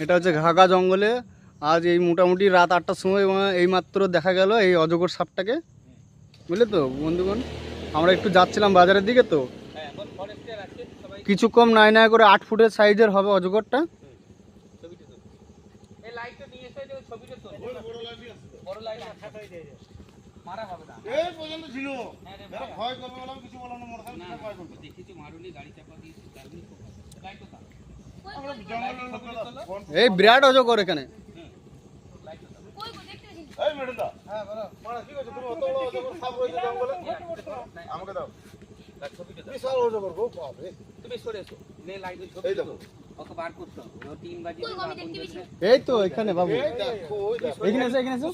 এটা হচ্ছে ঘাগা জঙ্গলে আজ এই মোটামুটি রাত 8টার সময় এইমাত্র দেখা গেল এই অজগর সাপটাকে, বুঝলে তো বন্ধুগণ। আমরা একটু যাচ্ছিলাম বাজারের দিকে, তো কিছু কম নাই নাই করে 8 ফুটের সাইজের হবে অজগরটা। এই বিরাট অজগর এখানে। এই তো এখানে বাবু, এখানে এসে এখানে এসে